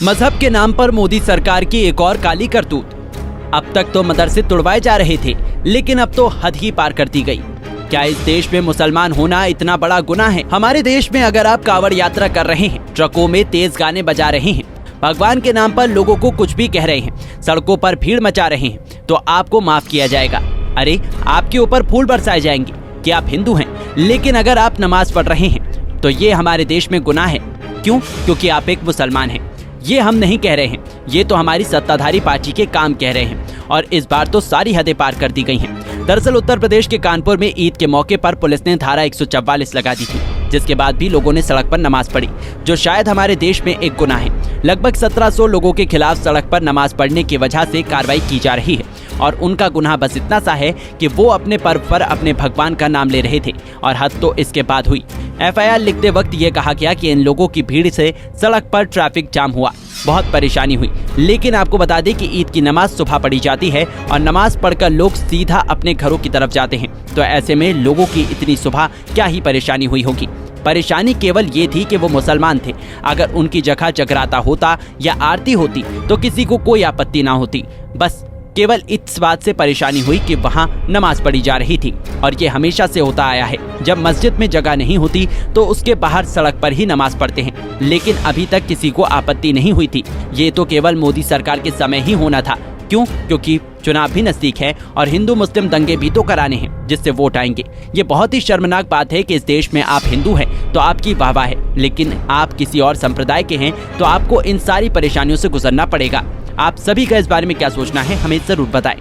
मजहब के नाम पर मोदी सरकार की एक और काली करतूत। अब तक तो मदरसे तुड़वाए जा रहे थे, लेकिन अब तो हद ही पार कर दी गई। क्या इस देश में मुसलमान होना इतना बड़ा गुनाह है? हमारे देश में अगर आप कांवड़ यात्रा कर रहे हैं, ट्रकों में तेज गाने बजा रहे हैं, भगवान के नाम पर लोगों को कुछ भी कह रहे हैं, सड़कों पर भीड़ मचा रहे हैं, तो आपको माफ किया जाएगा। अरे आपके ऊपर फूल बरसाए जाएंगे कि आप हिंदू हैं। लेकिन अगर आप नमाज पढ़ रहे हैं तो ये हमारे देश में गुनाह है। क्यों? क्योंकि आप एक मुसलमान हैं। ये हम नहीं कह रहे हैं, ये तो हमारी सत्ताधारी पार्टी के काम कह रहे हैं, और इस बार तो सारी हदें पार कर दी गई हैं। दरअसल उत्तर प्रदेश के कानपुर में ईद के मौके पर पुलिस ने धारा 144 लगा दी थी, जिसके बाद भी लोगों ने सड़क पर नमाज पढ़ी, जो शायद हमारे देश में एक गुनाह है। लगभग 1700 लोगों के खिलाफ सड़क पर नमाज पढ़ने की वजह से कार्रवाई की जा रही है, और उनका गुनाह बस इतना सा है कि वो अपने पर्व पर अपने भगवान का नाम ले रहे थे, और हद तो इसके बाद हुई। FIR लिखते वक्त ये कहा गया कि इन लोगों की भीड़ से सड़क पर ट्रैफिक जाम हुआ, बहुत परेशानी हुई। लेकिन आपको बता दें कि ईद की नमाज सुबह पढ़ी जाती है और नमाज पढ़कर लोग सीधा अपने घरों की तरफ जाते हैं, तो ऐसे में लोगों की इतनी सुबह क्या ही परेशानी हुई होगी। परेशानी केवल ये थी कि वो मुसलमान थे। अगर उनकी जगह जगराता होता या आरती होती तो किसी को कोई आपत्ति ना होती। बस केवल इस बात से परेशानी हुई कि वहाँ नमाज पढ़ी जा रही थी, और ये हमेशा से होता आया है। जब मस्जिद में जगह नहीं होती तो उसके बाहर सड़क पर ही नमाज पढ़ते हैं, लेकिन अभी तक किसी को आपत्ति नहीं हुई थी। ये तो केवल मोदी सरकार के समय ही होना था। क्यों? क्योंकि चुनाव भी नजदीक है और हिंदू मुस्लिम दंगे भी तो कराने हैं, जिससे वोट आएंगे। ये बहुत ही शर्मनाक बात है कि इस देश में आप हिंदू हैं तो आपकी वाहवाह है, लेकिन आप किसी और संप्रदाय के हैं तो आपको इन सारी परेशानियों से गुजरना पड़ेगा। आप सभी का इस बारे में क्या सोचना है, हमें जरूर बताएं।